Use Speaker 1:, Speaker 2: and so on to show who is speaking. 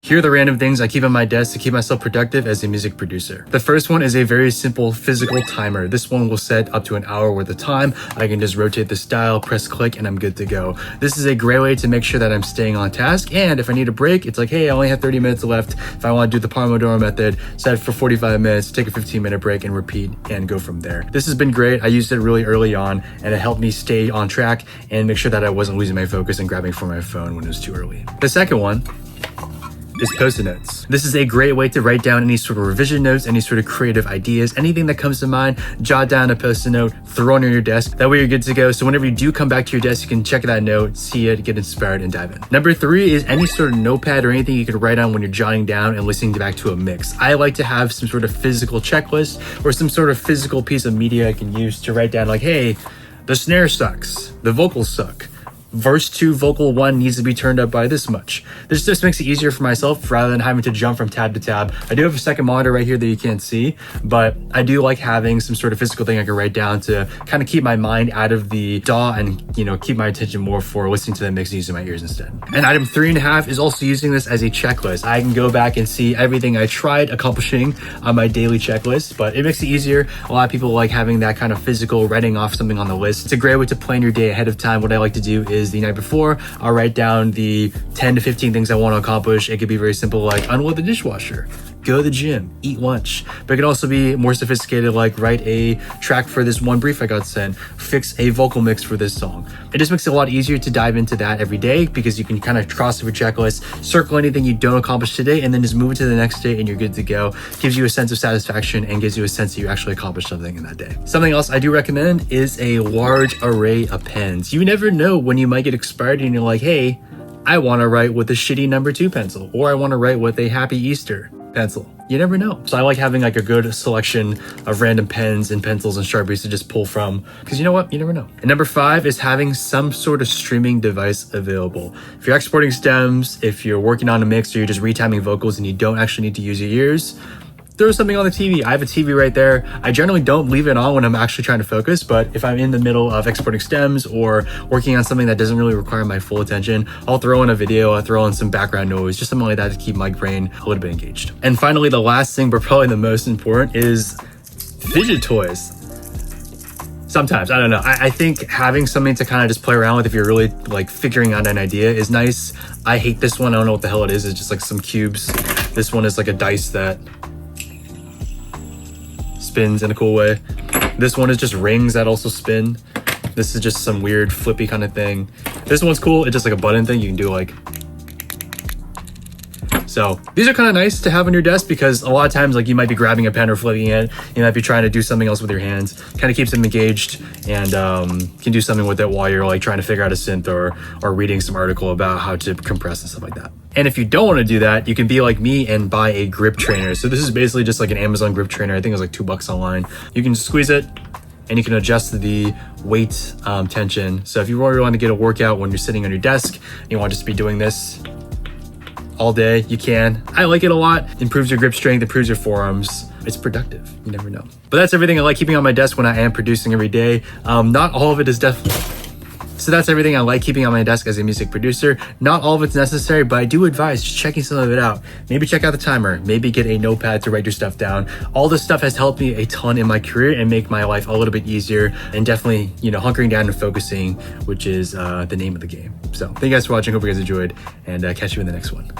Speaker 1: Here are the random things I keep on my desk to keep myself productive as a music producer. The first one is a very simple physical timer. This one will set up to an hour worth of time. I can just rotate the dial, press click, and I'm good to go. This is a great way to make sure that I'm staying on task, and if I need a break, it's like, hey, I only have 30 minutes left. If I want to do the Pomodoro method, set it for 45 minutes, take a 15-minute break, and repeat, and go from there. This has been great. I used it really early on, and it helped me stay on track and make sure that I wasn't losing my focus and grabbing for my phone when it was too early. The second one is Post-it notes. This is a great way to write down any sort of revision notes, any sort of creative ideas, anything that comes to mind, jot down a Post-it note, throw it on your desk. That way you're good to go. So whenever you do come back to your desk, you can check that note, see it, get inspired, and dive in. Number 3 is any sort of notepad or anything you could write on when you're jotting down and listening back to a mix. I like to have some sort of physical checklist or some sort of physical piece of media I can use to write down like, hey, the snare sucks, the vocals suck. Verse 2, vocal 1 needs to be turned up by this much. This just makes it easier for myself rather than having to jump from tab to tab. I do have a second monitor right here that you can't see, but I do like having some sort of physical thing I can write down to kind of keep my mind out of the DAW and, keep my attention more for listening to the mix using my ears instead. And item 3.5 is also using this as a checklist. I can go back and see everything I tried accomplishing on my daily checklist, but it makes it easier. A lot of people like having that kind of physical writing off something on the list. It's a great way to plan your day ahead of time. What I like to do is the night before, I'll write down the 10 to 15 things I want to accomplish. It could be very simple, like unload the dishwasher, go to the gym, eat lunch. But it could also be more sophisticated, like write a track for this one brief I got sent, fix a vocal mix for this song. It just makes it a lot easier to dive into that every day because you can kind of cross off your checklist, circle anything you don't accomplish today, and then just move it to the next day and you're good to go. Gives you a sense of satisfaction and gives you a sense that you actually accomplished something in that day. Something else I do recommend is a large array of pens. You never know when you might get expired and you're like, hey, I want to write with a shitty number 2 pencil, or I want to write with a Happy Easter pencil. You never know. So I like having like a good selection of random pens and pencils and Sharpies to just pull from, because you know what? You never know. And number 5 is having some sort of streaming device available. If you're exporting stems, if you're working on a mix, or you're just retiming vocals and you don't actually need to use your ears, throw something on the TV. I have a TV right there. I generally don't leave it on when I'm actually trying to focus, but if I'm in the middle of exporting stems or working on something that doesn't really require my full attention, I'll throw in a video, I'll throw in some background noise, just something like that to keep my brain a little bit engaged. And finally, the last thing, but probably the most important, is fidget toys. Sometimes, I don't know. I think having something to kind of just play around with if you're really like figuring out an idea is nice. I hate this one. I don't know what the hell it is. It's just like some cubes. This one is like a dice that spins in a cool way. This one is just rings that also spin. This is just some weird flippy kind of thing. This one's cool. It's just like a button thing. You can do like. So these are kind of nice to have on your desk because a lot of times like you might be grabbing a pen or flipping it. You might be trying to do something else with your hands. Kind of keeps them engaged and can do something with it while you're like trying to figure out a synth or reading some article about how to compress and stuff like that. And if you don't want to do that, you can be like me and buy a grip trainer. So this is basically just like an Amazon grip trainer. I think it was like $2 online. You can just squeeze it and you can adjust the weight tension. So if you really want to get a workout when you're sitting on your desk and you want to just be doing this all day, you can. I like it a lot. Improves your grip strength, improves your forearms. It's productive. You never know. But that's everything I like keeping on my desk when I am producing every day. Not all of it is definitely. So that's everything I like keeping on my desk as a music producer. Not all of it's necessary, but I do advise just checking some of it out. Maybe check out the timer, maybe get a notepad to write your stuff down. All this stuff has helped me a ton in my career and make my life a little bit easier and definitely, hunkering down and focusing, which is the name of the game. So thank you guys for watching. Hope you guys enjoyed and catch you in the next one.